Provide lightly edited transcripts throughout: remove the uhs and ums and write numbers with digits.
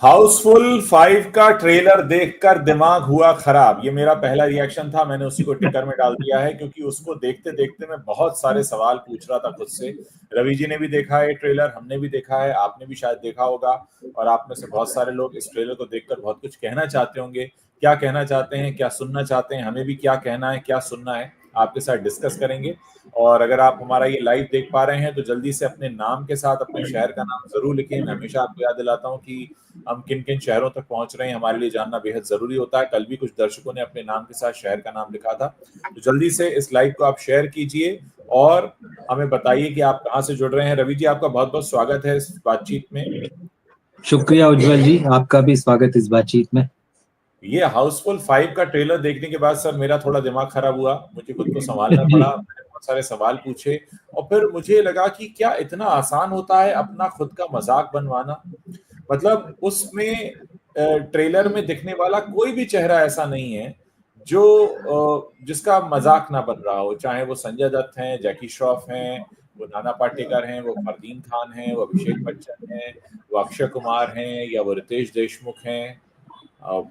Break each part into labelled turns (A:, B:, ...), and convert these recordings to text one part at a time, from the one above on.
A: हाउसफुल 5 का ट्रेलर देखकर दिमाग हुआ खराब, ये मेरा पहला रिएक्शन था। मैंने उसी को टिकर में डाल दिया है क्योंकि उसको देखते देखते मैं बहुत सारे सवाल पूछ रहा था खुद से। रवि जी ने भी देखा है ट्रेलर, हमने भी देखा है, आपने भी शायद देखा होगा, और आप में से बहुत सारे लोग इस ट्रेलर को देखकर बहुत कुछ कहना चाहते होंगे। क्या कहना चाहते हैं, क्या सुनना चाहते हैं, हमें भी क्या कहना है, क्या सुनना है, आपके साथ डिस्कस करेंगे। और अगर आप हमारा ये लाइव देख पा रहे हैं तो जल्दी से अपने नाम के साथ अपने शहर का नाम जरूर लिखें। मैं हमेशा आपको याद दिलाता हूँ कि हम किन किन शहरों तक पहुंच रहे हैं, हमारे लिए जानना बेहद जरूरी होता है। कल भी कुछ दर्शकों ने अपने नाम के साथ शहर का नाम लिखा था, तो जल्दी से इस लाइव को आप शेयर कीजिए और हमें बताइए कि आप कहां से जुड़ रहे हैं। रवि जी, आपका बहुत बहुत स्वागत है इस बातचीत में।
B: शुक्रिया उज्जवल जी, आपका भी स्वागत इस बातचीत में।
A: ये हाउसफुल 5 का ट्रेलर देखने के बाद सर मेरा थोड़ा दिमाग खराब हुआ, मुझे खुद को संभालना पड़ा, मैंने बहुत सारे सवाल पूछे और फिर मुझे लगा कि क्या इतना आसान होता है अपना खुद का मजाक बनवाना। मतलब उसमें ट्रेलर में दिखने वाला कोई भी चेहरा ऐसा नहीं है जो जिसका मजाक ना बन रहा हो, चाहे वो संजय दत्त हैं, जैकी श्रॉफ हैं, वो नाना पाटेकर हैं, वो फरदीन खान हैं, वो अभिषेक बच्चन हैं, वो अक्षय कुमार हैं, या वो रितेश देशमुख हैं।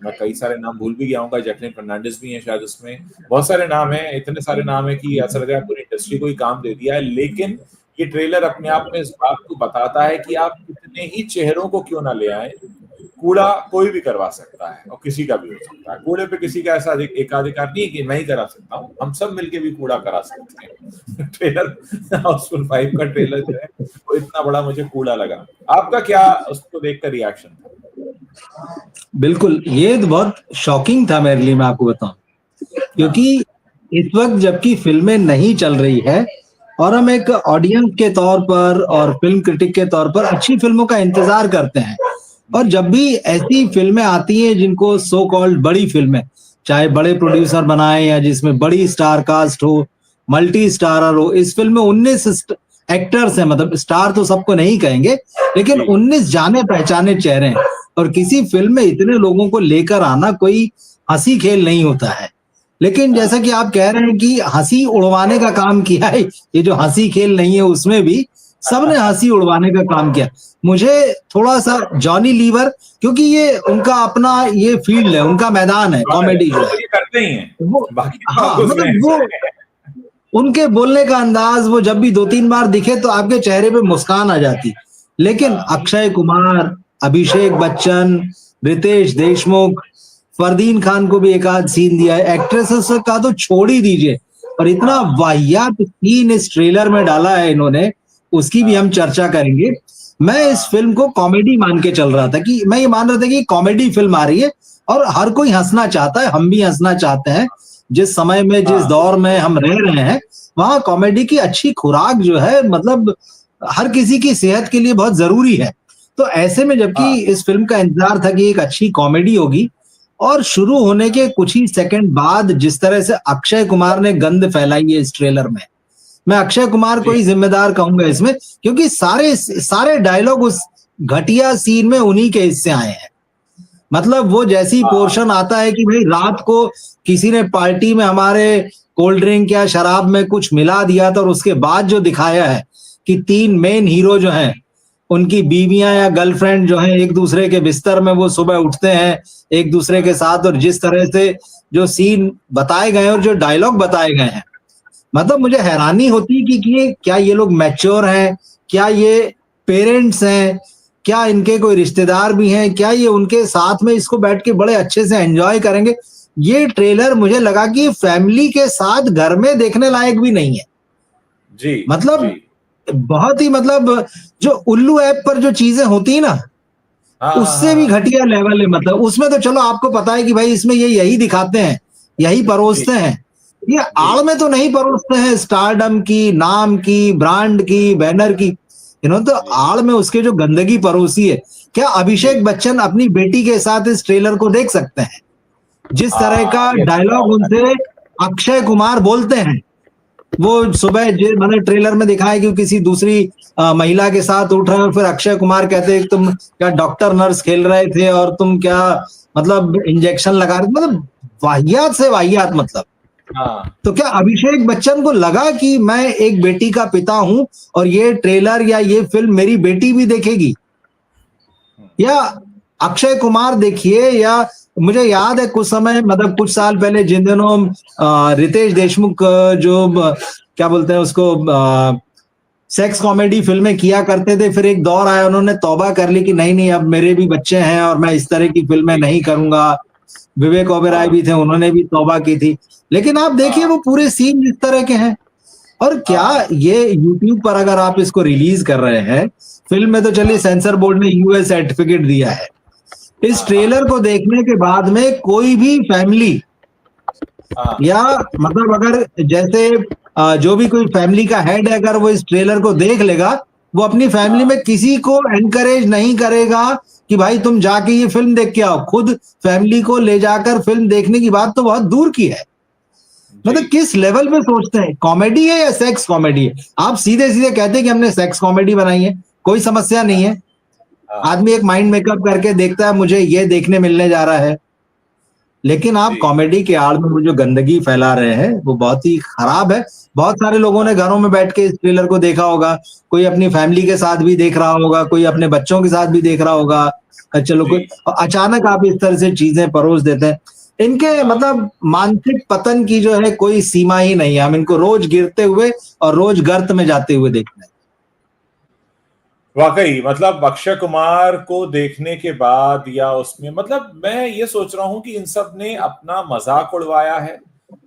A: मैं कई सारे नाम भूल भी गया हूँ, जैकलिन फर्नांडिस भी हैं शायद उसमें। बहुत सारे नाम हैं, इतने सारे नाम है कि ऐसा लग रहा है पूरी इंडस्ट्री को ही काम दे दिया है। लेकिन ये ट्रेलर अपने आप में इस बात को बताता है कि आप कितने ही चेहरों को क्यों ना ले आए, कूड़ा कोई भी करवा सकता है और किसी का भी हो सकता है। कूड़े पे किसी का ऐसा एकाधिकार नहीं है कि मैं ही करा सकता हूँ, हम सब मिलके भी कूड़ा करा सकते हैं। ट्रेलर हाउसफुल 5 का ट्रेलर जो है वो इतना बड़ा मुझे कूड़ा लगा। आपका क्या उसको देखकर रिएक्शन था?
B: बिल्कुल, ये तो बहुत शॉकिंग था मेरे लिए, मैं आपको बताऊं, क्योंकि इस वक्त जबकि फिल्में नहीं चल रही है और हम एक ऑडियंस के तौर पर और फिल्म क्रिटिक के तौर पर अच्छी फिल्मों का इंतजार करते हैं, और जब भी ऐसी फिल्में आती हैं जिनको सो कॉल्ड बड़ी फिल्में, चाहे बड़े प्रोड्यूसर बनाए या जिसमें बड़ी स्टार कास्ट हो, मल्टी स्टारर हो, इस फिल्म में 19 एक्टर्स हैं, मतलब स्टार तो सबको नहीं कहेंगे, लेकिन 19 जाने पहचाने चेहरे हैं, और किसी फिल्म में इतने लोगों को लेकर आना कोई हंसी खेल नहीं होता है। लेकिन जैसा कि आप कह रहे हैं कि हंसी उड़वाने का काम किया है, ये जो हंसी खेल नहीं है उसमें भी सबने हंसी उड़वाने का काम किया। मुझे थोड़ा सा जॉनी लीवर, क्योंकि ये उनका अपना ये फील्ड है, उनका मैदान है, कॉमेडी जो है,
A: करते ही हैं
B: वो,
A: बाकी
B: हाँ, मतलब वो उनके बोलने का अंदाज, वो जब भी 2-3 बार दिखे तो आपके चेहरे पे मुस्कान आ जाती। लेकिन अक्षय कुमार, अभिषेक बच्चन, रितेश देशमुख, फरदीन खान को भी एक आध सीन दिया है, एक्ट्रेसेस का तो छोड़ ही दीजिए, और इतना वाहियात सीन इस ट्रेलर में डाला है इन्होंने, उसकी भी हम चर्चा करेंगे। मैं इस फिल्म को कॉमेडी मान के चल रहा था, कि मैं ये मान रहा था कि कॉमेडी फिल्म आ रही है और हर कोई हंसना चाहता है, हम भी हंसना चाहते हैं। जिस समय में, जिस दौर में हम रह रहे हैं, वहां कॉमेडी की अच्छी खुराक जो है, मतलब हर किसी की सेहत के लिए बहुत जरूरी है। तो ऐसे में जबकि इस फिल्म का इंतजार था कि एक अच्छी कॉमेडी होगी, और शुरू होने के कुछ ही सेकंड बाद जिस तरह से अक्षय कुमार ने गंद फैलाई है इस ट्रेलर में, मैं अक्षय कुमार को ही जिम्मेदार कहूंगा इसमें, क्योंकि सारे डायलॉग उस घटिया सीन में उन्हीं के हिस्से आए हैं। मतलब वो जैसी पोर्शन आता है कि भाई रात को किसी ने पार्टी में हमारे कोल्ड ड्रिंक या शराब में कुछ मिला दिया था, और उसके बाद जो दिखाया है कि 3 मेन हीरो जो हैं, उनकी बीवियां या गर्लफ्रेंड जो हैं, एक दूसरे के बिस्तर में वो सुबह उठते हैं एक दूसरे के साथ, और जिस तरह से जो सीन बताए गए और जो डायलॉग बताए गए हैं, मतलब मुझे हैरानी होती है कि क्या ये लोग मैच्योर हैं, क्या ये पेरेंट्स हैं, क्या इनके कोई रिश्तेदार भी हैं, क्या ये उनके साथ में इसको बैठ के बड़े अच्छे से एंजॉय करेंगे। ये ट्रेलर मुझे लगा कि फैमिली के साथ घर में देखने लायक भी नहीं है
A: जी,
B: मतलब
A: जी।
B: बहुत ही, मतलब जो उल्लू ऐप पर जो चीजें होती है ना, उससे भी घटिया लेवल है। मतलब उसमें तो चलो आपको पता है कि भाई इसमें ये यही दिखाते हैं, यही परोसते हैं, ये आड़ में तो नहीं परोसते हैं स्टारडम की, नाम की, ब्रांड की, बैनर की, इन्होंने तो आड़ में उसके जो गंदगी परोसी है। क्या अभिषेक बच्चन अपनी बेटी के साथ इस ट्रेलर को देख सकते हैं? जिस तरह का डायलॉग उनसे अक्षय कुमार बोलते हैं, वो सुबह मैंने ट्रेलर में दिखाया कि किसी दूसरी महिला के साथ उठ रहे हैं, फिर अक्षय कुमार कहते हैं तुम क्या डॉक्टर नर्स खेल रहे थे और तुम क्या मतलब इंजेक्शन लगा रहे थे, मतलब वाहियात से वाहियात। मतलब तो क्या अभिषेक बच्चन को लगा कि मैं एक बेटी का पिता हूं और ये ट्रेलर या ये फिल्म मेरी बेटी भी देखेगी? या अक्षय कुमार देखिए, या मुझे याद है कुछ समय, मतलब कुछ साल पहले, जिन दिनों रितेश देशमुख जो क्या बोलते हैं उसको, सेक्स कॉमेडी फिल्में किया करते थे, फिर एक दौर आया, उन्होंने तौबा कर ली कि नहीं नहीं, अब मेरे भी बच्चे हैं और मैं इस तरह की फिल्में नहीं करूंगा। विवेक ओबेरॉय भी थे, उन्होंने भी तौबा की थी। लेकिन आप देखिए वो पूरे सीन इस तरह के हैं। और क्या ये यूट्यूब पर अगर आप इसको रिलीज कर रहे हैं, फिल्म में तो चलिए सेंसर बोर्ड ने यूएस सर्टिफिकेट दिया है, इस ट्रेलर को देखने के बाद में कोई भी फैमिली, या मतलब अगर जैसे जो भी कोई फैमिली का हेड है, अगर वो इस ट्रेलर को देख लेगा, वो अपनी फैमिली में किसी को एनकरेज नहीं करेगा कि भाई तुम जाके ये फिल्म देख के आओ। खुद फैमिली को ले जाकर फिल्म देखने की बात तो बहुत दूर की है। मतलब किस लेवल पे सोचते हैं, कॉमेडी है या सेक्स कॉमेडी है? आप सीधे सीधे कहते हैं कि हमने सेक्स कॉमेडी बनाई है, कोई समस्या नहीं है। आदमी एक माइंड मेकअप करके देखता है, मुझे ये देखने मिलने जा रहा है। लेकिन आप कॉमेडी के आड़ में वो जो गंदगी फैला रहे हैं वो बहुत ही खराब है। बहुत सारे लोगों ने घरों में बैठ के इस ट्रेलर को देखा होगा, कोई अपनी फैमिली के साथ भी देख रहा होगा, कोई अपने बच्चों के साथ भी देख रहा होगा। चलो कोई, अचानक आप इस तरह से चीजें परोस देते हैं। इनके मतलब मानसिक पतन की जो है कोई सीमा ही नहीं है। हम इनको रोज गिरते हुए और रोज गर्त में जाते हुए देखते हैं।
A: वाकई मतलब अक्षय कुमार को देखने के बाद, या उसमें मतलब मैं ये सोच रहा हूं कि इन सब ने अपना मजाक उड़वाया है।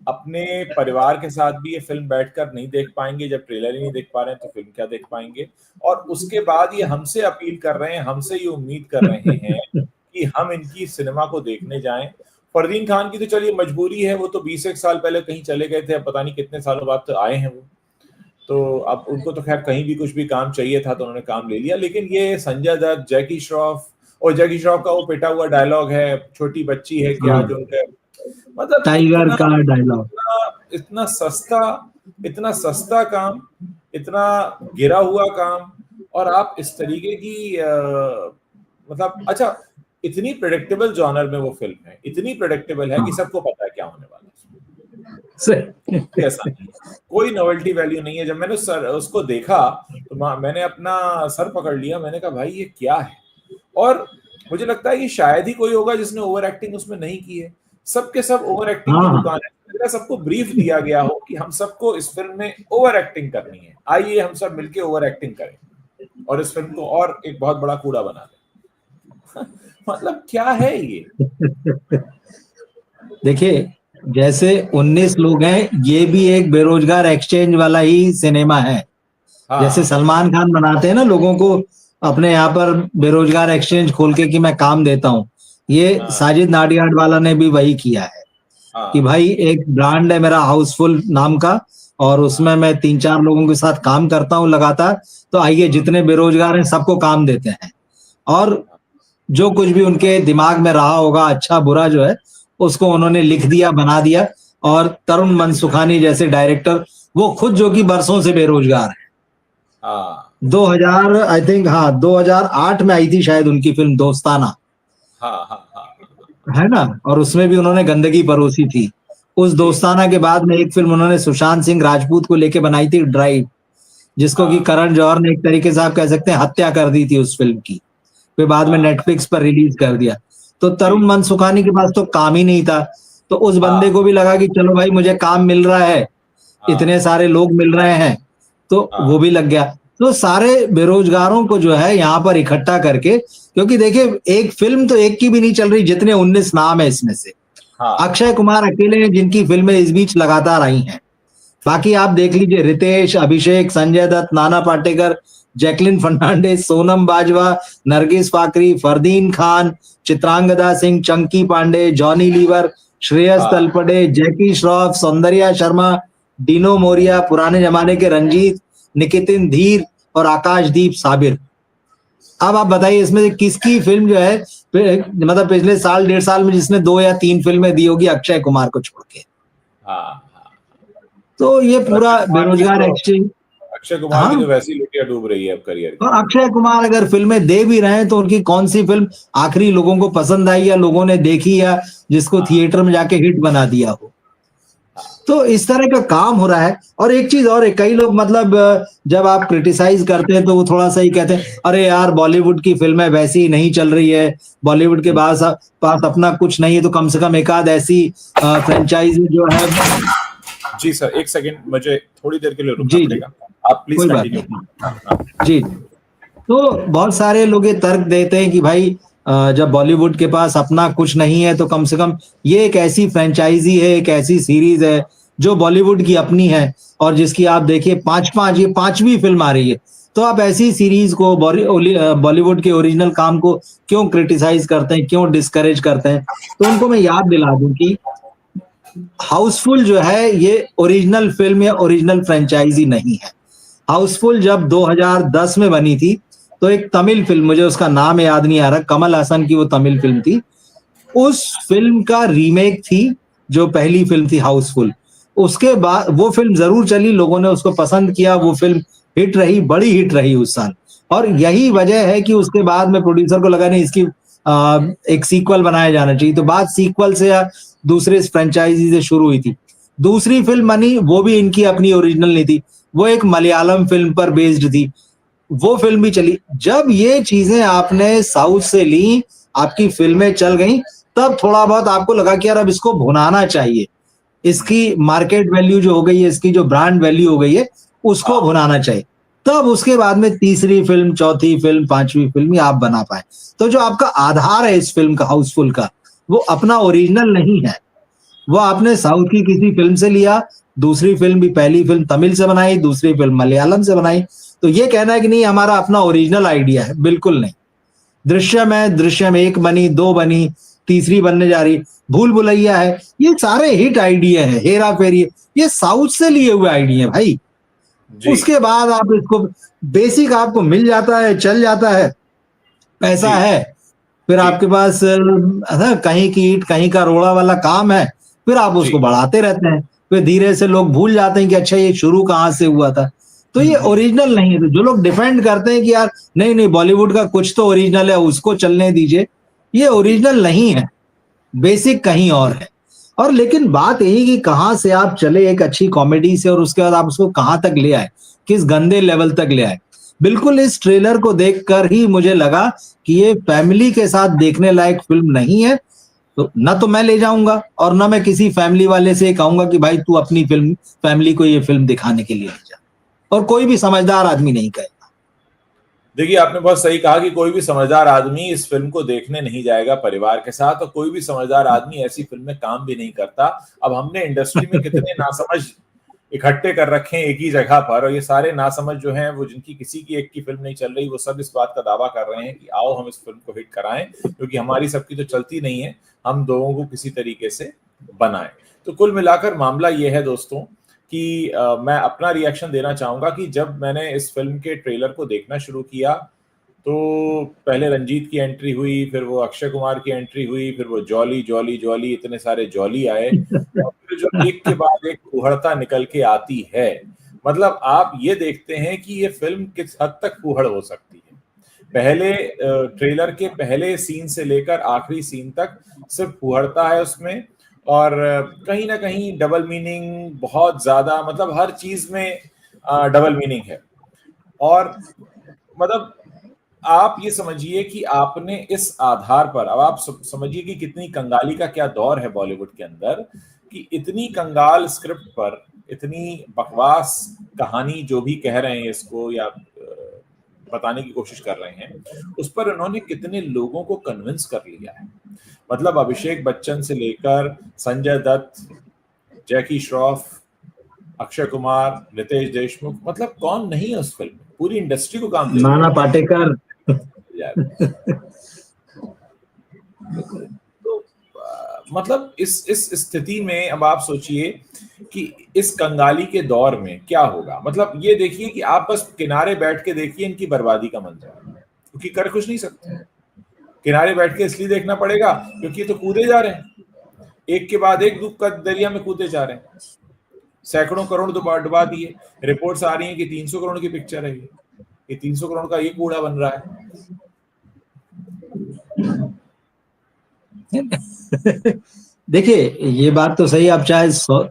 A: अपने परिवार के साथ भी ये फिल्म बैठकर नहीं देख पाएंगे, जब ट्रेलर ही नहीं देख पा रहे हैं तो फिल्म क्या देख पाएंगे। और उसके बाद ये हमसे अपील कर रहे हैं, हमसे ये उम्मीद कर रहे हैं कि हम इनकी सिनेमा को देखने जाएं। फरदीन खान की तो चलिए मजबूरी है, वो तो 20 साल पहले कहीं चले गए थे, अब पता नहीं कितने सालों बाद तो आए हैं वो, तो अब उनको तो खैर कहीं भी कुछ भी काम चाहिए था तो उन्होंने काम ले लिया। लेकिन ये संजय दत्त, जैकी श्रॉफ, और जैकी श्रॉफ का वो पिटा हुआ डायलॉग है, छोटी बच्ची है क्या, जो उनका मतलब
B: टाइगर का डायलॉग,
A: इतना सस्ता काम, इतना गिरा हुआ काम, और आप इस तरीके की मतलब अच्छा, इतनी प्रेडिक्टेबल जॉनर में वो फिल्म है, इतनी प्रेडिक्टेबल है कि सबको पता है क्या होने वाला है। ऐसा नहीं, कोई नोवेल्टी वैल्यू नहीं है। जब मैंने उसको देखा तो मैंने अपना सर पकड़ लिया, मैंने कहा भाई ये क्या है। और मुझे लगता है कि शायद ही कोई होगा जिसने ओवर एक्टिंग उसमें नहीं की है। सबके सब ओवर एक्टिंग की दुकान है। सबको ब्रीफ दिया गया हो कि हम सबको इस फिल्म में ओवर एक्टिंग करनी है, आइए हम सब मिलके ओवर एक्टिंग करें और इस फिल्म को और एक बहुत बड़ा कूड़ा बना दें। मतलब क्या है ये?
B: देखिए जैसे 19 लोग हैं, ये भी एक बेरोजगार एक्सचेंज वाला ही सिनेमा है। जैसे सलमान खान बनाते हैं ना लोगों को अपने यहाँ पर बेरोजगार एक्सचेंज खोल के कि मैं काम देता हूँ, ये साजिद नाडियाड वाला ने भी वही किया है कि भाई एक ब्रांड है मेरा हाउसफुल नाम का, और उसमें मैं 3-4 लोगों के साथ काम करता हूँ लगातार, तो आइए जितने बेरोजगार हैं सबको काम देते हैं। और जो कुछ भी उनके दिमाग में रहा होगा अच्छा बुरा जो है उसको उन्होंने लिख दिया, बना दिया। और तरुण मनसुखानी जैसे डायरेक्टर, वो खुद जो कि बरसों से बेरोजगार है। 2000 आई थिंक 2008 में आई थी शायद उनकी फिल्म दोस्ताना, है ना, और उसमें भी उन्होंने गंदगी परोसी थी। उस दोस्ताना के बाद में एक फिल्म उन्होंने सुशांत सिंह राजपूत को लेके बनाई थी, ड्राइव, जिसको कि करण जौहर ने एक तरीके से आप कह सकते हैं हत्या कर दी थी उस फिल्म की, फिर बाद में नेटफ्लिक्स पर रिलीज कर दिया। तो तरुण मनसुखानी के पास तो काम ही नहीं था, तो उस बंदे को भी लगा कि चलो भाई मुझे काम मिल रहा है, इतने सारे लोग मिल रहे हैं, तो वो भी लग गया। तो सारे बेरोजगारों को जो है यहाँ पर इकट्ठा करके, क्योंकि देखिए एक फिल्म तो एक की भी नहीं चल रही, जितने 19 नाम है इसमें से अक्षय कुमार अकेले हैं जिनकी फिल्में इस बीच लगातार आई हैं। बाकी आप देख लीजिए, रितेश, अभिषेक, संजय दत्त, नाना पाटेकर, जैकलिन फर्नांडिस, सोनम बाजवा, नरगिस फाकरी, फरदीन खान, चित्रांगदा सिंह, चंकी पांडे, जॉनी लीवर, श्रेयस तलपड़े, जैकी श्रॉफ, सौंदर्या शर्मा, डीनो मोरिया, पुराने जमाने के रंजीत, निकितिन धीर और आकाशदीप साबिर। अब आप बताइए इसमें से किसकी फिल्म जो है मतलब पिछले साल 1.5 साल में जिसने 2 या 3 फिल्में दी होगी अक्षय कुमार को छोड़ के। तो ये पूरा बेरोजगार एक्सचेंज।
A: अक्षय कुमार की तो वैसी लुटिया डूब रही है अब करियर की।
B: और अक्षय कुमार अगर फिल्में दे भी रहे हैं तो उनकी कौन सी फिल्म आखिरी लोगों को पसंद आई या लोगों ने देखी या जिसको थिएटर में जाके हिट बना दिया हो। तो इस तरह का काम हो रहा है। और एक चीज और है, कई लोग मतलब जब आप क्रिटिसाइज करते हैं तो वो थोड़ा सा ही कहते हैं, अरे यार बॉलीवुड की फिल्में वैसी नहीं चल रही है, बॉलीवुड के पास अपना कुछ नहीं है, तो कम से कम एक आध ऐसी फ्रेंचाइजी जो है।
A: जी सर, एक सेकंड, मुझे थोड़ी देर के लिए रुकना
B: जी जी,
A: पड़ेगा, आप प्लीज
B: कोई बात
A: कंटिन्यू।
B: नहीं। जी, तो बहुत सारे लोग ये तर्क देते हैं कि भाई जब बॉलीवुड के पास अपना कुछ नहीं है तो कम से कम ये एक ऐसी फ्रेंचाइजी है, एक ऐसी सीरीज है जो बॉलीवुड की अपनी है, और जिसकी आप देखिए ये पांचवी फिल्म आ रही है, तो आप ऐसी सीरीज को बॉलीवुड के ओरिजिनल काम को क्यों क्रिटिसाइज करते हैं, क्यों डिस्करेज करते हैं? तो उनको मैं याद दिला दूं कि हाउसफुल जो है ये ओरिजिनल फिल्म या ओरिजिनल फ्रेंचाइजी नहीं है। हाउसफुल जब 2010 में बनी थी, तो एक तमिल फिल्म, मुझे उसका नाम याद नहीं आ रहा, कमल हसन की वो तमिल फिल्म थी, उस फिल्म का रीमेक थी जो पहली फिल्म थी हाउसफुल। उसके बाद वो फिल्म जरूर चली, लोगों ने उसको पसंद किया, वो फिल्म हिट रही, बड़ी हिट रही उस साल। और यही वजह है कि उसके बाद में प्रोड्यूसर को लगा नहीं, इसकी एक सीक्वल बनाया जाना चाहिए, तो बात सीक्वल से या दूसरे फ्रेंचाइजी से शुरू हुई थी। दूसरी फिल्म बनी, वो भी इनकी अपनी ओरिजिनल नहीं थी, वो एक मलयालम फिल्म पर बेस्ड थी, वो फिल्म भी चली। जब ये चीजें आपने साउथ से ली, आपकी फिल्में चल गई, तब थोड़ा बहुत आपको लगा कि यार अब इसको भुनाना चाहिए, इसकी मार्केट वैल्यू जो हो गई है, इसकी जो ब्रांड वैल्यू हो गई है, उसको भुनाना चाहिए। तब उसके बाद में तीसरी फिल्म, चौथी फिल्म, पांचवी फिल्म आप बना पाए। तो जो आपका आधार है इस फिल्म का, हाउसफुल का, वो अपना ओरिजिनल नहीं है, वो आपने साउथ की किसी फिल्म से लिया, दूसरी फिल्म भी, पहली फिल्म तमिल से बनाई, दूसरी फिल्म मलयालम से बनाई। तो ये कहना है कि नहीं हमारा अपना ओरिजिनल आइडिया है, बिल्कुल नहीं। दृश्यम है, दृश्यम एक बनी, दो बनी, तीसरी बनने जा रही, भूल भुलैया है, ये सारे हिट आइडिया है, हेरा फेरी, ये साउथ से लिए हुए आइडिया है भाई।
A: जी
B: उसके बाद आप इसको बेसिक आपको मिल जाता है, चल जाता है, पैसा
A: जी
B: है, फिर
A: जी
B: आपके पास कहीं की ईंट कहीं का रोड़ा वाला काम है, फिर आप
A: जी।
B: उसको बढ़ाते रहते हैं, फिर धीरे से लोग भूल जाते हैं कि अच्छा ये शुरू कहाँ से हुआ था। तो ये ओरिजिनल नहीं है। तो जो लोग डिफेंड करते हैं कि यार नहीं नहीं बॉलीवुड का कुछ तो ओरिजिनल है, उसको चलने दीजिए, ये ओरिजिनल नहीं है, बेसिक कहीं और है। और लेकिन बात यही कि कहाँ से आप चले एक अच्छी कॉमेडी से, और उसके बाद आप उसको कहाँ तक ले आए, किस गंदे लेवल तक ले आए। बिल्कुल इस ट्रेलर को देखकर ही मुझे लगा कि ये फैमिली के साथ देखने लायक फिल्म नहीं है। तो ना तो मैं ले जाऊंगा और ना मैं किसी फैमिली वाले से कहूंगा कि भाई तू अपनी फिल्म, फैमिली को ये फिल्म दिखाने के लिए ले जा, और कोई भी समझदार आदमी नहीं कहेगा।
A: देखिए, आपने बहुत सही कहा कि कोई भी समझदार आदमी इस फिल्म को देखने नहीं जाएगा परिवार के साथ, और कोई भी समझदार आदमी ऐसी फिल्म में काम भी नहीं करता। अब हमने इंडस्ट्री में कितने नासमझ इकट्ठे कर रखे हैं एक ही जगह पर, और ये सारे नासमझ जो हैं वो, जिनकी किसी की एक की फिल्म नहीं चल रही, वो सब इस बात का दावा कर रहे हैं कि आओ हम इस फिल्म को हिट कराएं, क्योंकि हमारी सबकी तो चलती नहीं है, हम दोनों को किसी तरीके से बनाएं। तो कुल मिलाकर मामला ये है दोस्तों कि मैं अपना रिएक्शन देना चाहूंगा कि जब मैंने इस फिल्म के ट्रेलर को देखना शुरू किया, तो पहले रंजीत की एंट्री हुई, फिर वो अक्षय कुमार की एंट्री हुई, फिर वो जॉली जॉली जॉली, इतने सारे जॉली आए, और फिर जो एक के बाद एक फूहड़ता निकल के आती है। मतलब आप ये देखते हैं कि ये फिल्म किस हद तक फूहड़ हो सकती है। पहले ट्रेलर के पहले सीन से लेकर आखिरी सीन तक सिर्फ फूहड़ता है उसमें, और कहीं ना कहीं डबल मीनिंग बहुत ज्यादा, मतलब हर चीज में डबल मीनिंग है। और मतलब आप ये समझिए कि आपने इस आधार पर, अब आप समझिए कि कितनी कंगाली का क्या दौर है बॉलीवुड के अंदर, कि इतनी कंगाल स्क्रिप्ट पर, इतनी बकवास कहानी जो भी कह रहे हैं इसको, या बताने की कोशिश कर रहे हैं, उस पर उन्होंने कितने लोगों को कन्विंस कर लिया है। मतलब अभिषेक बच्चन से लेकर संजय दत्त, जैकी श्रॉफ, अक्षय कुमार, रितेश देशमुख, मतलब कौन नहीं है उस फिल्म में, पूरी इंडस्ट्री को काम दे दिया
B: नाना पाटेकर।
A: यार। तो मतलब इस स्थिति में अब आप सोचिए कि इस कंगाली के दौर में क्या होगा। मतलब ये देखिए कि आप बस किनारे बैठ के देखिए इनकी बर्बादी का मंजर, क्योंकि कर कुछ नहीं सकते। किनारे बैठ के इसलिए देखना पड़ेगा क्योंकि ये तो कूदे जा रहे हैं, एक के बाद एक दुख का दरिया में कूदे जा रहे हैं। सैकड़ों करोड़ डुबा दिए, रिपोर्ट्स आ रही हैं कि 300 करोड़ की पिक्चर है ये 300 करोड़ का ये कूड़ा बन रहा है।
B: देखिए ये बात तो सही, आप चाहे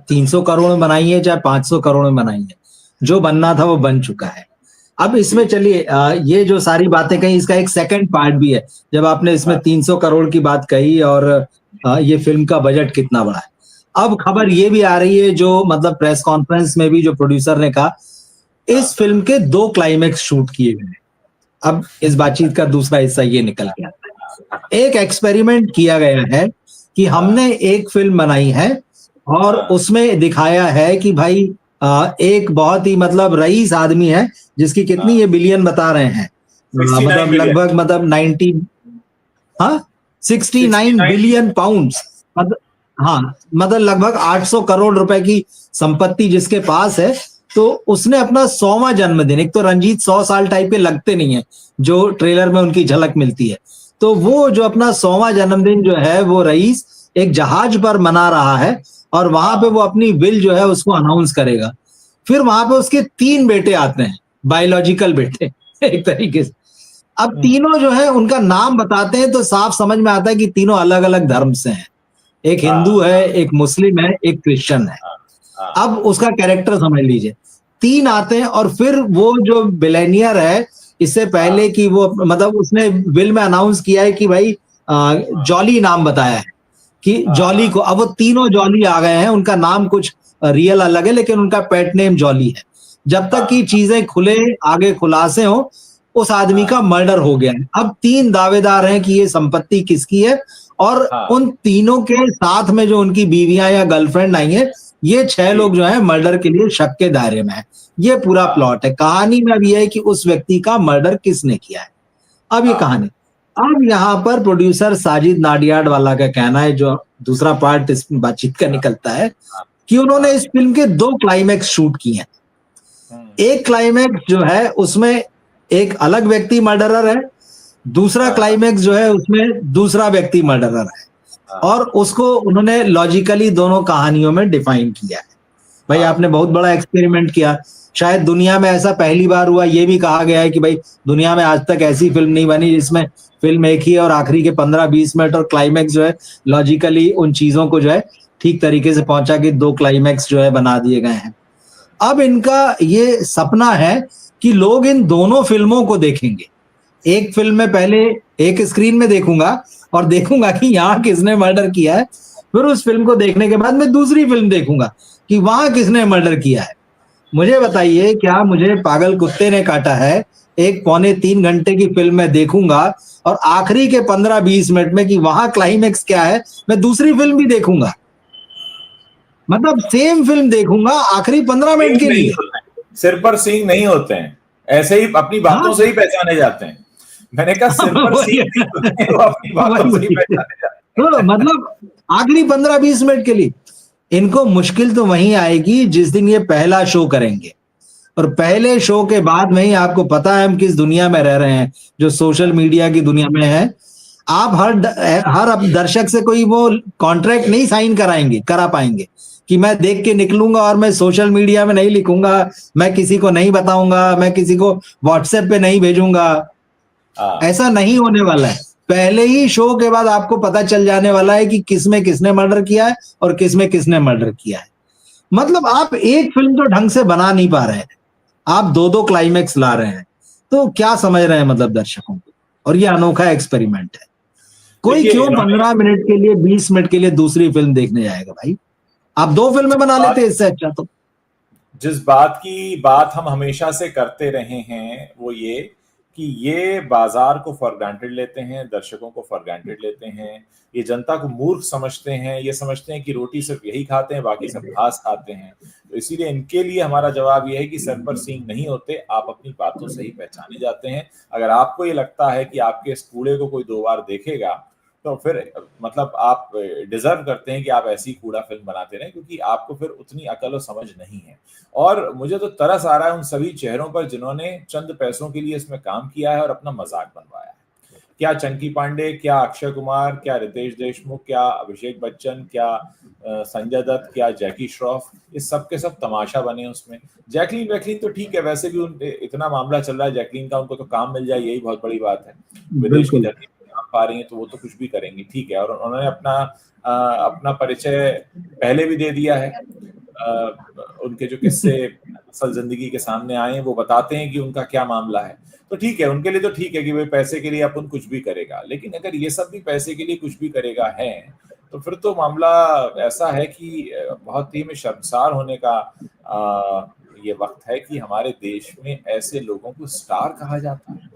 B: 300 करोड़ में बनाइए चाहे 500 करोड़ में बनाइए, जो बनना था वो बन चुका है। अब इसमें चलिए ये जो सारी बातें कही, इसका एक सेकंड पार्ट भी है। जब आपने इसमें 300 करोड़ की बात कही और ये फिल्म का बजट कितना बड़ा है, अब खबर ये भी आ रही है, जो मतलब प्रेस कॉन्फ्रेंस में भी जो प्रोड्यूसर ने कहा, इस फिल्म के 2 क्लाइमेक्स शूट किए गए हैं। अब इस बातचीत का दूसरा हिस्सा ये निकल के आता है, एक एक्सपेरिमेंट किया गया है कि हमने एक फिल्म बनाई है और उसमें दिखाया है कि भाई एक बहुत ही मतलब रईस आदमी है, जिसकी कितनी ये बिलियन बता रहे हैं, मतलब लगभग मतलब 90, हाँ 69 बिलियन पाउंड्स, मतलब हाँ मतलब लगभग 800 करोड़ रुपए की संपत्ति जिसके पास है। तो उसने अपना 100वां जन्मदिन, एक तो रंजीत 100 साल टाइप के लगते नहीं है जो ट्रेलर में उनकी झलक मिलती है, तो वो जो अपना 100वां जन्मदिन जो है वो रईस एक जहाज पर मना रहा है और वहां पे वो अपनी विल जो है उसको अनाउंस करेगा। फिर वहां पे उसके 3 बेटे आते हैं, बायोलॉजिकल बेटे एक तरीके से। अब तीनों जो है उनका नाम बताते हैं तो साफ समझ में आता है कि तीनों अलग अलग धर्म से हैं, एक हिंदू है, एक मुस्लिम है, एक क्रिश्चियन है। अब उसका कैरेक्टर समझ लीजिए, 3 आते हैं और फिर वो जो बिलेनियर है, इससे पहले कि वो मतलब उसने विल में अनाउंस किया है कि भाई जॉली नाम बताया है कि जॉली को, अब वो तीनों जॉली आ गए हैं, उनका नाम कुछ रियल अलग है लेकिन उनका पेट नेम जॉली है। जब तक की चीजें खुले आगे खुलासे हो, उस आदमी का मर्डर हो गया है। अब 3 दावेदार हैं कि ये संपत्ति किसकी है, और उन तीनों के साथ में जो उनकी बीवियां या गर्लफ्रेंड आई है, ये 6 लोग जो है मर्डर के लिए शक के दायरे में है। ये पूरा प्लॉट है। कहानी में अब ये है कि उस व्यक्ति का मर्डर किसने किया है, अब ये कहानी। अब यहाँ पर प्रोड्यूसर साजिद नाडियाडवाला का कहना है, जो दूसरा पार्ट इस बातचीत का निकलता है, कि उन्होंने इस फिल्म के 2 क्लाइमैक्स शूट किए हैं। एक क्लाइमैक्स जो है उसमें एक अलग व्यक्ति मर्डरर है, दूसरा क्लाइमैक्स जो है उसमें दूसरा व्यक्ति मर्डरर है, और उसको उन्होंने लॉजिकली दोनों कहानियों में डिफाइन किया है। भाई आपने बहुत बड़ा एक्सपेरिमेंट किया, शायद दुनिया में ऐसा पहली बार हुआ। ये भी कहा गया है कि भाई दुनिया में आज तक ऐसी फिल्म नहीं बनी जिसमें फिल्म एक ही है और आखिरी के 15-20 मिनट और क्लाइमैक्स जो है लॉजिकली उन चीजों को जो है ठीक तरीके से पहुंचा के 2 क्लाइमैक्स जो है बना दिए गए हैं। अब इनका ये सपना है कि लोग इन दोनों फिल्मों को देखेंगे। एक फिल्म में पहले एक स्क्रीन में देखूंगा और देखूंगा कि यहाँ किसने मर्डर किया है, फिर उस फिल्म को देखने के बाद मैं दूसरी फिल्म देखूंगा कि वहां किसने मर्डर किया है। मुझे बताइए, क्या मुझे पागल कुत्ते ने काटा है एक 2.75 घंटे की फिल्म में देखूंगा और आखिरी के 15-20 मिनट में कि वहां क्लाइमैक्स क्या है मैं दूसरी फिल्म भी देखूंगा, मतलब सेम फिल्म देखूंगा आखिरी 15 मिनट के लिए।
A: सिर पर सींग नहीं होते हैं, ऐसे ही अपनी बातों से ही पहचाने जाते हैं। मैंने कहा सिर पर सींग नहीं होते हैं, वो अपनी बातों से ही पहचाने जाते हैं।
B: तो मतलब आखिरी 15-20 मिनट के लिए इनको मुश्किल तो वहीं आएगी जिस दिन ये पहला शो करेंगे, और पहले शो के बाद में ही आपको पता है हम किस दुनिया में रह रहे हैं, जो सोशल मीडिया की दुनिया में है। आप हर दर्शक से कोई वो कॉन्ट्रैक्ट नहीं साइन करा पाएंगे कि मैं देख के निकलूंगा और मैं सोशल मीडिया में नहीं लिखूंगा, मैं किसी को नहीं बताऊंगा, मैं किसी को व्हाट्सएप पे नहीं भेजूंगा। ऐसा नहीं होने वाला है। पहले ही शो के बाद आपको पता चल जाने वाला है कि किसमें किसने मर्डर किया है और किसमें किसने मर्डर किया है। मतलब आप एक फिल्म तो ढंग से बना नहीं पा रहे हैं, आप 2-2 क्लाइमैक्स ला रहे हैं, तो क्या समझ रहे हैं मतलब दर्शकों को। और ये अनोखा एक्सपेरिमेंट है। कोई क्यों 15 मिनट के लिए 20 मिनट के लिए दूसरी फिल्म देखने जाएगा भाई, आप 2 फिल्में बना लेते इससे अच्छा। तो
A: जिस बात की बात हम हमेशा से करते रहे हैं वो ये कि ये बाजार को फॉर ग्रांटेड लेते हैं, दर्शकों को फॉर ग्रांटेड लेते हैं, ये जनता को मूर्ख समझते हैं, ये समझते हैं कि रोटी सिर्फ यही खाते हैं, बाकी सब घास खाते हैं। तो इसीलिए इनके लिए हमारा जवाब ये है कि सर पर सींग नहीं होते, आप अपनी बातों से ही पहचाने जाते हैं। अगर आपको ये लगता है कि आपके इस कूड़े को कोई 2 बार देखेगा तो फिर मतलब आप डिजर्व करते हैं कि आप ऐसी कूड़ा फिल्म बनाते रहें, क्योंकि आपको फिर उतनी अकल और समझ नहीं है। और मुझे तो तरस आ रहा है उन सभी चेहरों पर जिन्होंने चंद पैसों के लिए इसमें काम किया है और अपना मजाक बनवाया है। क्या चंकी पांडे, क्या अक्षय कुमार, क्या रितेश देशमुख, क्या अभिषेक बच्चन, क्या संजय दत्त, क्या जैकी श्रॉफ, ये सब के सब तमाशा बने उसमें। जैकलीन वैकलीन तो ठीक है, वैसे भी इतना मामला चल रहा है जैकलीन का, उनको तो काम मिल जाए यही बहुत बड़ी बात है, विदेश की धरती पर काम पा रही हैं तो वो तो कुछ भी करेंगी, ठीक है। और उन्होंने अपना परिचय पहले भी दे दिया है। उनके जो किस्से असल जिंदगी के सामने आए हैं वो बताते हैं कि उनका क्या मामला है। तो ठीक है, उनके लिए तो ठीक है कि भाई पैसे के लिए अपन कुछ भी करेगा, लेकिन अगर ये सब भी पैसे के लिए कुछ भी करेगा है तो फिर तो मामला ऐसा है कि बहुत ही में शर्मसार होने का ये वक्त है कि हमारे देश में ऐसे लोगों को स्टार कहा जाता है।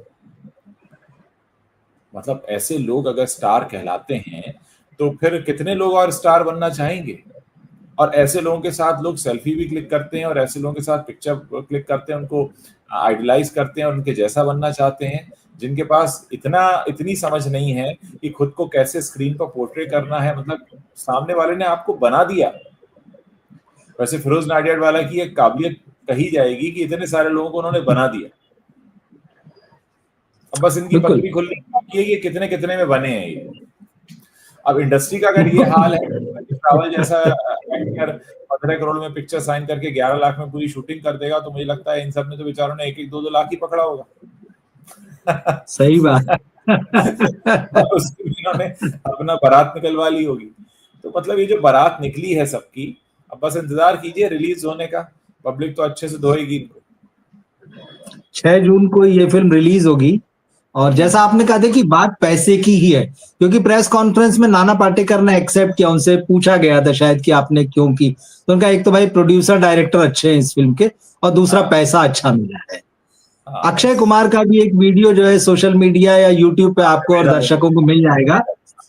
A: मतलब ऐसे लोग अगर स्टार कहलाते हैं तो फिर कितने लोग और स्टार बनना चाहेंगे। और ऐसे लोगों के साथ लोग सेल्फी भी क्लिक करते हैं और ऐसे लोगों के साथ पिक्चर क्लिक करते हैं, उनको आइडलाइज करते हैं और उनके जैसा बनना चाहते हैं, जिनके पास इतनी समझ नहीं है कि खुद को कैसे स्क्रीन पर पोर्ट्रे करना है। मतलब सामने वाले ने आपको बना दिया। वैसे फिरोज नाडियाडवाला की एक काबिलियत कही जाएगी कि इतने सारे लोगों को उन्होंने बना दिया। अब बस इनकी पकड़ी खुलनी है कि कितने कितने में बने हैं ये। अब इंडस्ट्री का अगर ये हाल है, रावल जैसा एक्टर 15 करोड़ में पिक्चर साइन करके 11 लाख में पूरी शूटिंग कर देगा, तो मुझे लगता है इन सब ने तो बेचारों ने 1-1, 2-2 लाख ही पकड़ा होगा।
B: सही बात।
A: उसके भी इन्होंने अपना बारात निकलवा ली होगी। तो मतलब ये जो बारात निकली है सबकी, अब बस इंतजार कीजिए रिलीज होने का। पब्लिक तो अच्छे से धोएगी इनको।
B: 6 जून को ये फिल्म रिलीज होगी। और जैसा आपने कहा था कि बात पैसे की ही है, क्योंकि प्रेस कॉन्फ्रेंस में नाना पाटेकर ने एक्सेप्ट किया, उनसे पूछा गया था शायद कि आपने क्यों की, तो उनका एक तो भाई प्रोड्यूसर डायरेक्टर अच्छे हैं इस फिल्म के, और दूसरा पैसा अच्छा मिला है। अक्षय कुमार का भी एक वीडियो जो है सोशल मीडिया या यूट्यूब पे आपको और दर्शकों को मिल जाएगा।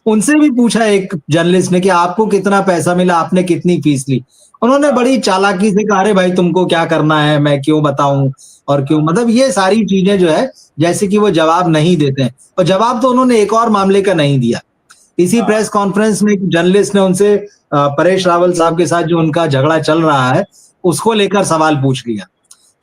B: उनसे भी पूछा एक जर्नलिस्ट ने कि आपको कितना पैसा मिला, आपने कितनी फीस ली। उन्होंने बड़ी चालाकी से कहा, अरे भाई तुमको क्या करना है, मैं क्यों बताऊं और क्यों। मतलब ये सारी चीजें जो है जैसे कि वो जवाब नहीं देते हैं। और जवाब तो उन्होंने एक और मामले का नहीं दिया। इसी प्रेस कॉन्फ्रेंस में एक जर्नलिस्ट ने उनसे परेश रावल साहब के साथ जो उनका झगड़ा चल रहा है उसको लेकर सवाल पूछ लिया,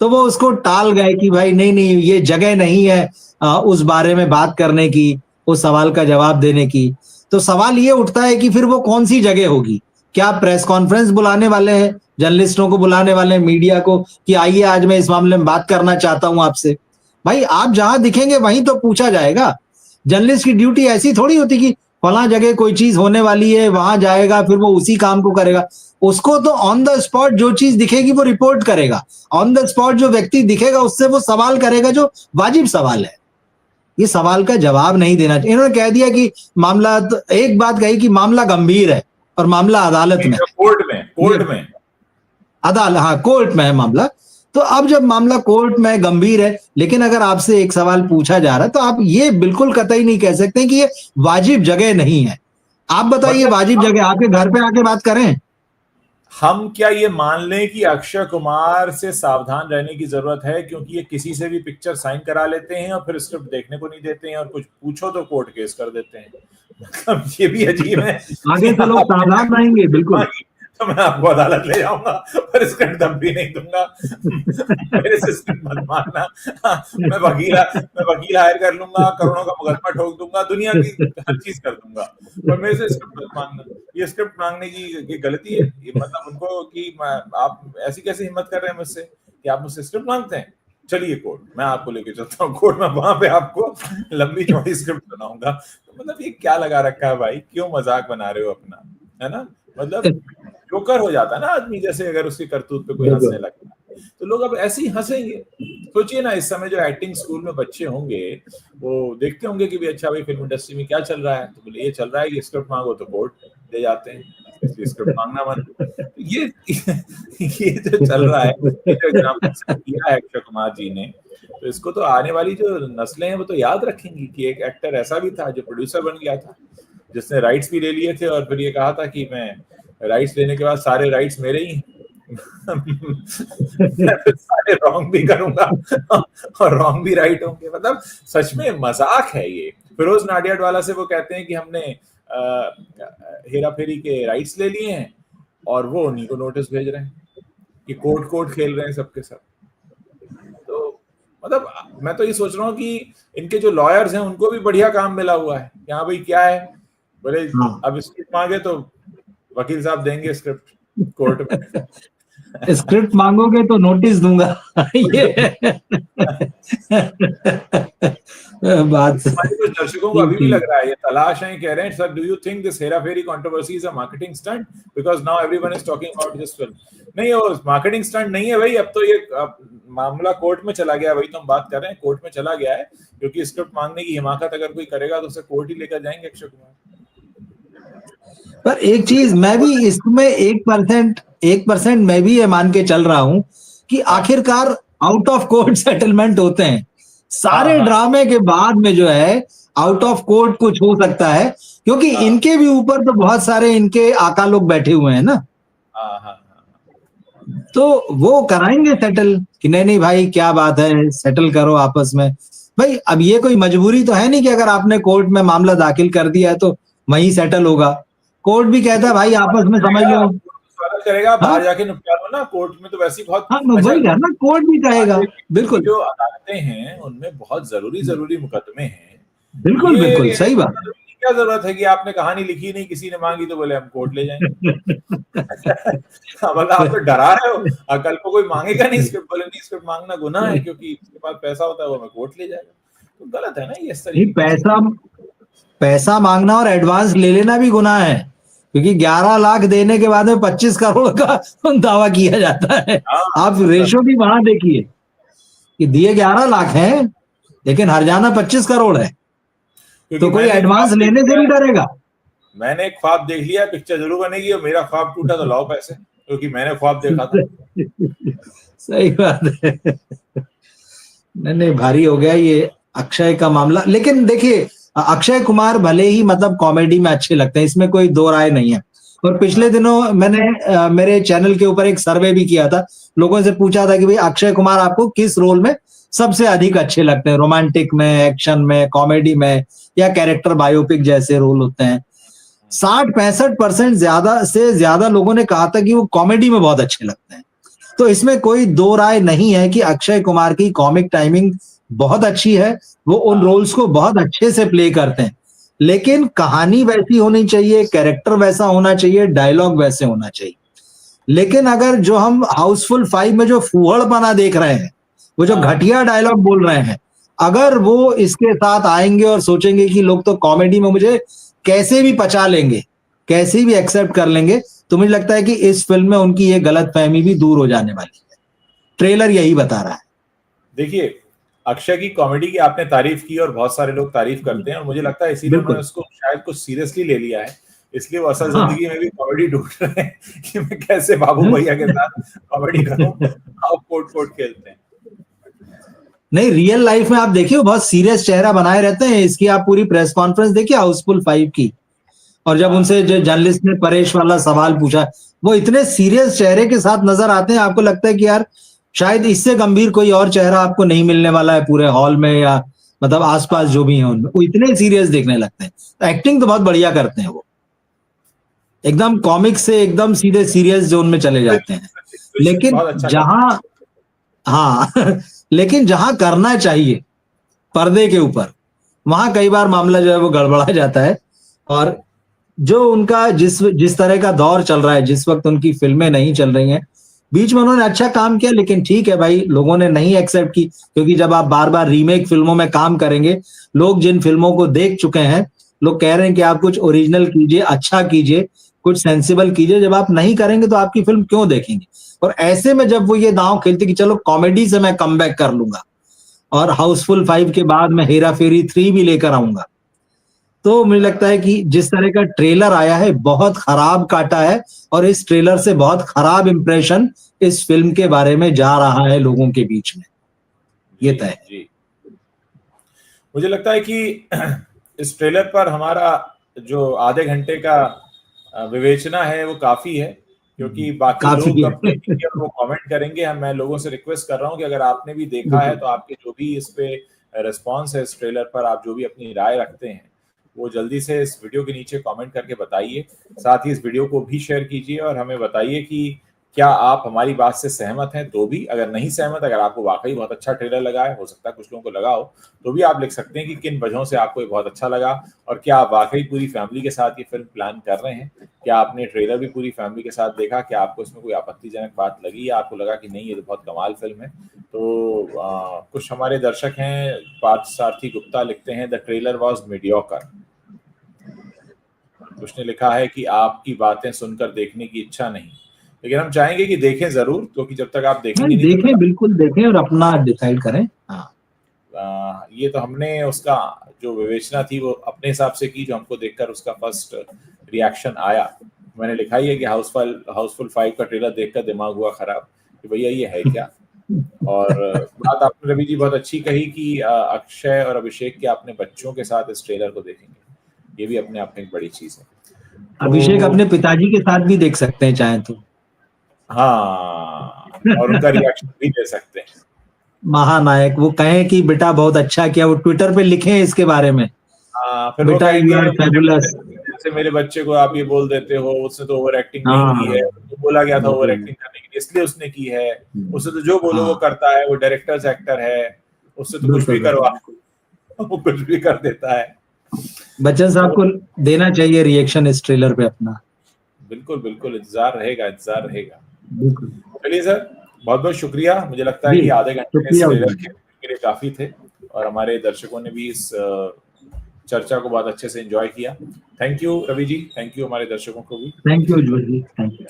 B: तो वो उसको टाल गए कि भाई नहीं नहीं ये जगह नहीं है उस बारे में बात करने की, उस सवाल का जवाब देने की। तो सवाल ये उठता है कि फिर वो कौन सी जगह होगी? क्या प्रेस कॉन्फ्रेंस बुलाने वाले हैं, जर्नलिस्टों को बुलाने वाले हैं, मीडिया को, कि आइए आज मैं इस मामले में बात करना चाहता हूं आपसे? भाई आप जहां दिखेंगे वहीं तो पूछा जाएगा। जर्नलिस्ट की ड्यूटी ऐसी थोड़ी होती कि फला जगह कोई चीज होने वाली है वहां जाएगा फिर वो उसी काम को करेगा। उसको तो ऑन द स्पॉट जो चीज दिखेगी वो रिपोर्ट करेगा। ऑन द स्पॉट जो व्यक्ति दिखेगा उससे वो सवाल करेगा जो वाजिब सवाल है। ये सवाल का जवाब नहीं देना चाहिए। इन्होंने कह दिया कि मामला, तो एक बात कही कि मामला गंभीर है और मामला अदालत में, कोर्ट में अदालत, हाँ कोर्ट में है मामला। तो अब जब मामला कोर्ट में गंभीर है, लेकिन अगर आपसे एक सवाल पूछा जा रहा है तो आप ये बिल्कुल कतई नहीं कह सकते कि ये वाजिब जगह नहीं है। आप बताइए वाजिब जगह आपके घर पे आके बात करें।
A: हम क्या ये मान लें कि अक्षय कुमार से सावधान रहने की जरूरत है, क्योंकि ये किसी से भी पिक्चर साइन करा लेते हैं और फिर स्क्रिप्ट देखने को नहीं देते हैं, और कुछ पूछो तो कोर्ट केस कर देते हैं। मतलब ये भी अजीब है।
B: आगे तो लोग सावधान रहेंगे बिल्कुल।
A: तो मैं आपको अदालत ले जाऊंगा पर स्क्रिप्ट दम भी नहीं दूंगा। मेरे से स्क्रिप्ट मत मारना। मैं वकील हायर कर लूंगा, करोड़ों का मुकदमा ठोक दूंगा, दुनिया की हर चीज कर दूंगा, पर मेरे से स्क्रिप्ट मत मांगना। ये स्क्रिप्ट मांगने की गलती है। ये मतलब उनको कि आप ऐसी कैसे हिम्मत कर रहे हैं मुझसे कि आप मुझसे स्क्रिप्ट मांगते हैं? चलिए कोर्ट, मैं आपको लेके चलता हूँ कोर्ट में, वहां पे आपको लंबी चौड़ी स्क्रिप्ट बनाऊंगा। तो मतलब ये क्या लगा रखा है भाई, क्यों मजाक बना रहे हो अपना, है ना? मतलब जोकर हो जाता है ना आदमी, जैसे अगर उसकी करतूत पे कोई हंसने लगता है तो लोग अब ऐसे ही हंसेंगे। सोचिए ना, इस समय जो एक्टिंग स्कूल में बच्चे होंगे वो देखते होंगे कि भी अच्छा भाई फिल्म इंडस्ट्री में क्या चल रहा है, तो बोले ये चल रहा है कि स्क्रिप्ट मांगो तो कोर्ट दे जाते हैं, इसलिए स्क्रिप्ट मांगना मन। ये जो चल रहा है, ये जो एग्जाम्पल किया है अक्षय कुमार जी ने, तो इसको तो आने वाली जो नस्लें हैं वो तो याद रखेंगी कि एक एक्टर ऐसा भी था जो प्रोड्यूसर बन गया था, जिसने राइट्स भी ले लिए थे और फिर ये कहा था कि मैं राइट्स लेने के बाद सारे राइट्स मेरे ही सारे रॉन्ग भी करूंगा और रॉन्ग भी राइट होंगे। मतलब सच में मजाक है ये। फिरोज नाडियाडवाला से वो कहते हैं कि हमने हेरा फेरी के राइट्स ले लिए हैं, और वो उन्हीं को नोटिस भेज रहे हैं कि कोर्ट खेल रहे हैं सबके सब। तो मतलब मैं तो ये सोच रहा हूँ कि इनके जो लॉयर्स हैं उनको भी बढ़िया काम मिला हुआ है। यहाँ भाई क्या है, बोले अब स्क्रिप्ट मांगे तो वकील साहब देंगे स्क्रिप्ट कोर्ट में।
B: स्क्रिप्ट मांगोगे तो नोटिस दूंगा। ये बात
A: हमारे कुछ दर्शकों को
B: ठीक
A: अभी भी लग
B: ठीक।
A: रहा है, ये तलाश है, कह रहे हैं sir, do you think this Hera Pheri controversy is a marketing stunt because now everyone is talking about this film? नहीं, वो मार्केटिंग स्टंट नहीं है भाई, अब तो ये मामला कोर्ट में चला गया, वही तो हम बात कर रहे हैं, कोर्ट में चला गया है, क्योंकि स्क्रिप्ट मांगने की हिमाकत अगर कोई करेगा तो उसे कोर्ट ही लेकर जाएंगे अक्षय कुमार।
B: पर एक चीज मैं भी इसमें 1% मैं भी ये मान के चल रहा हूं कि
A: हाँ
B: आखिरकार आउट ऑफ कोर्ट सेटलमेंट होते हैं।
A: हाँ
B: सारे
A: हाँ
B: ड्रामे के बाद में जो है आउट ऑफ कोर्ट कुछ हो सकता है, क्योंकि
A: हाँ
B: इनके भी ऊपर तो बहुत सारे इनके आका लोग बैठे हुए हैं ना,
A: हाँ हाँ हाँ।
B: तो वो कराएंगे सेटल कि नहीं नहीं भाई क्या बात है, सेटल करो आपस में। भाई अब ये कोई मजबूरी तो है नहीं कि अगर आपने कोर्ट में मामला दाखिल कर दिया है तो वहीं सेटल होगा। कोर्ट भी कहता है भाई आपस में समझ लो।
A: स्वागत करेगा,
B: हाँ
A: बाहर जाके निपटा लो ना, कोर्ट में तो वैसे ही बहुत
B: हाँ, मैं
A: अच्छा।
B: वही कह रहा ना, कोर्ट भी कहेगा।
A: हमारे देश की
B: बिल्कुल
A: जो अदालतें हैं उनमें बहुत जरूरी जरूरी मुकदमे हैं।
B: बिल्कुल बिल्कुल
A: ये
B: सही बात है।
A: क्या जरूरत है कि आपने कहानी लिखी नहीं, किसी ने मांगी तो बोले हम कोर्ट ले जाएंगे। मतलब आप तो डरा रहे हो, कल को कोई मांगेगा नहीं स्क्रिप्ट, बोले नहीं स्क्रिप्ट मांगना गुनाह है क्योंकि उसके पास पैसा होता है, वो हमें कोर्ट ले जाएगा। तो गलत है ना ये, इस
B: नहीं,
A: तरीके की चीज।
B: पैसा पैसा मांगना और एडवांस ले लेना भी गुनाह है, क्योंकि 11 लाख देने के बाद में 25 करोड़ का दावा किया जाता है।
A: हाँ
B: आप
A: मतलब,
B: रेशो भी वहां देखिए कि दिए 11 लाख है लेकिन हर्जाना 25 करोड़ है,
A: क्योंकि
B: तो कोई एडवांस लेने से नहीं डरेगा।
A: मैंने एक ख्वाब देख लिया, पिक्चर जरूर बनेगी, और मेरा ख्वाब टूटा तो लाओ पैसे, क्योंकि मैंने ख्वाब देखा था।
B: सही बात है। नहीं नहीं, भारी हो गया ये अक्षय का मामला। लेकिन देखिए अक्षय कुमार भले ही मतलब कॉमेडी में अच्छे लगते हैं, इसमें कोई दो राय नहीं है। और पिछले दिनों मैंने मेरे चैनल के ऊपर एक सर्वे भी किया था, लोगों से पूछा था कि भाई अक्षय कुमार आपको किस रोल में सबसे अधिक अच्छे लगते हैं, रोमांटिक में, एक्शन में, कॉमेडी में, या कैरेक्टर बायोपिक जैसे रोल होते हैं। 60-65% ज्यादा से ज्यादा लोगों ने कहा था कि वो कॉमेडी में बहुत अच्छे लगते हैं। तो इसमें कोई दो राय नहीं है कि अक्षय कुमार की कॉमिक टाइमिंग बहुत अच्छी है, वो उन रोल्स को बहुत अच्छे से प्ले करते हैं। लेकिन कहानी वैसी होनी चाहिए, कैरेक्टर वैसा होना चाहिए, डायलॉग वैसे होना चाहिए। लेकिन अगर जो हम हाउसफुल 5 में जो फूहड़पना देख रहे हैं, वो जो घटिया डायलॉग बोल रहे हैं, अगर वो इसके साथ आएंगे और सोचेंगे कि लोग तो कॉमेडी में मुझे कैसे भी पचा लेंगे, कैसे भी एक्सेप्ट कर लेंगे, तो मुझे लगता है कि इस फिल्म में उनकी ये गलतफहमी भी दूर हो जाने वाली है। ट्रेलर यही बता रहा है।
A: देखिए, अक्षय की कॉमेडी की आपने तारीफ की और बहुत सारे लोग तारीफ करते हैं, और मुझे लगता है इसीलिए उन्होंने
B: बिल्कुल।
A: उसको शायद कुछ सीरियसली ले लिया है, इसलिए वो असल
B: हाँ।
A: जिंदगी में भी कॉमेडी ढूंढ रहे हैं कि मैं कैसे बाबू
B: हाँ?
A: भैया के साथ कॉमेडी करूं। आप कोट कोट खेलते हैं।
B: नहीं, रियल लाइफ में आप देखिए वो बहुत सीरियस चेहरा बनाए रहते हैं। इसकी आप पूरी प्रेस कॉन्फ्रेंस देखिए हाउसफुल 5 की, और जब उनसे जो जर्नलिस्ट ने परेश वाला सवाल पूछा, वो इतने सीरियस चेहरे के साथ नजर आते हैं, आपको लगता है कि यार शायद इससे गंभीर कोई और चेहरा आपको नहीं मिलने वाला है पूरे हॉल में, या मतलब आसपास जो भी हैं उनमें, वो इतने सीरियस देखने लगते हैं। तो एक्टिंग तो बहुत बढ़िया करते हैं वो, एकदम कॉमिक से एकदम सीधे सीरियस जोन में चले जाते हैं। लेकिन
A: बहुत अच्छा करते
B: जहां, हाँ लेकिन जहां करना चाहिए पर्दे के ऊपर, वहां कई बार मामला जो है वो गड़बड़ा जाता है। और जो उनका जिस तरह का दौर चल रहा है, जिस वक्त उनकी फिल्में नहीं चल रही हैं, बीच में उन्होंने अच्छा काम किया, लेकिन ठीक है भाई, लोगों ने नहीं एक्सेप्ट की, क्योंकि जब आप बार बार रीमेक फिल्मों में काम करेंगे, लोग जिन फिल्मों को देख चुके हैं, लोग कह रहे हैं कि आप कुछ ओरिजिनल कीजिए, अच्छा कीजिए, कुछ सेंसिबल कीजिए। जब आप नहीं करेंगे तो आपकी फिल्म क्यों देखेंगे? और ऐसे में जब वो ये दांव खेलते कि चलो कॉमेडी से मैं कम बैक कर लूंगा और हाउसफुल 5 के बाद मैं हेरा फेरी 3 भी लेकर आऊंगा, तो मुझे लगता है कि जिस तरह का ट्रेलर आया है बहुत खराब काटा है, और इस ट्रेलर से बहुत खराब इंप्रेशन इस फिल्म के बारे में जा रहा है लोगों के बीच में, ये तय है।
A: जी, मुझे लगता है कि इस ट्रेलर पर हमारा जो आधे घंटे का विवेचना है वो काफी है, क्योंकि बाकी
B: काफी
A: लोग
B: है।
A: अब देखेंगे और वो कमेंट करेंगे। मैं लोगों से रिक्वेस्ट कर रहा हूँ कि अगर आपने भी देखा है तो आपके जो भी इस पे रिस्पॉन्स है इस ट्रेलर पर, आप जो भी अपनी राय रखते हैं वो जल्दी से इस वीडियो के नीचे कमेंट करके बताइए। साथ ही इस वीडियो को भी शेयर कीजिए और हमें बताइए कि क्या आप हमारी बात से सहमत हैं? तो भी, अगर नहीं सहमत, अगर आपको वाकई बहुत अच्छा ट्रेलर लगा है, हो सकता है कुछ लोगों को लगा हो, तो भी आप लिख सकते हैं कि किन वजहों से आपको ये बहुत अच्छा लगा, और क्या आप वाकई पूरी फैमिली के साथ ये फिल्म प्लान कर रहे हैं? क्या आपने ट्रेलर भी पूरी फैमिली के साथ देखा? क्या आपको इसमें कोई आपत्तिजनक बात लगी, या आपको लगा कि नहीं ये तो बहुत कमाल फिल्म है? तो कुछ हमारे दर्शक हैं, पार्थ सारथी गुप्ता लिखते हैं, द ट्रेलर वॉज मीडियोकर। उसने लिखा है कि आपकी बातें सुनकर देखने की इच्छा नहीं, लेकिन हम चाहेंगे कि देखें जरूर, क्योंकि जब तक आप देखेंगे नहीं
B: देखें, बिल्कुल देखें और अपना डिसाइड करें। हाँ,
A: ये तो हमने उसका जो विवेचना थी वो अपने हिसाब से की, जो हमको देखकर उसका फर्स्ट रिएक्शन आया। मैंने लिखा ही है कि हाउसफुल 5 का ट्रेलर देखकर दिमाग हुआ खराब कि भैया ये है क्या। और बात आपने रवि जी बहुत अच्छी कही कि अक्षय और अभिषेक के अपने बच्चों के साथ इस ट्रेलर को देखेंगे, ये भी अपने आप में एक बड़ी चीज है।
B: अभिषेक अपने पिताजी के साथ भी देख सकते हैं चाहे तो।
A: हाँ, और उनका रिएक्शन भी दे सकते हैं।
B: महानायक, वो कहें कि बेटा बहुत अच्छा किया, वो ट्विटर पे लिखें इसके बारे में।
A: हाँ, फिर
B: बेटा यू आर फैबुलस।
A: जैसे मेरे बच्चे को आप ये बोल देते हो, उसने तो ओवर एक्टिंग नहीं की है, तो बोला गया था ओवर एक्टिंग करने के लिए, इसलिए उसने की है। उससे तो जो बोलो वो करता है, वो डायरेक्टर्स एक्टर है, उससे तो कुछ भी करवा, वो कुछ भी कर देता है।
B: बच्चन साहब को देना चाहिए रिएक्शन इस ट्रेलर पे अपना।
A: बिल्कुल बिल्कुल, इंतजार रहेगा, इंतजार रहेगा।
B: बिल्कुल।
A: चलिए सर, बहुत बहुत शुक्रिया। मुझे लगता है कि आधे घंटे इस ट्रेलर के लिए काफी थे, और हमारे दर्शकों ने भी इस चर्चा को बहुत अच्छे से एंजॉय किया। Thank you Ravi ji, thank you हमारे दर्शकों को भी।
B: Thank you Ujjwal ji, thank you.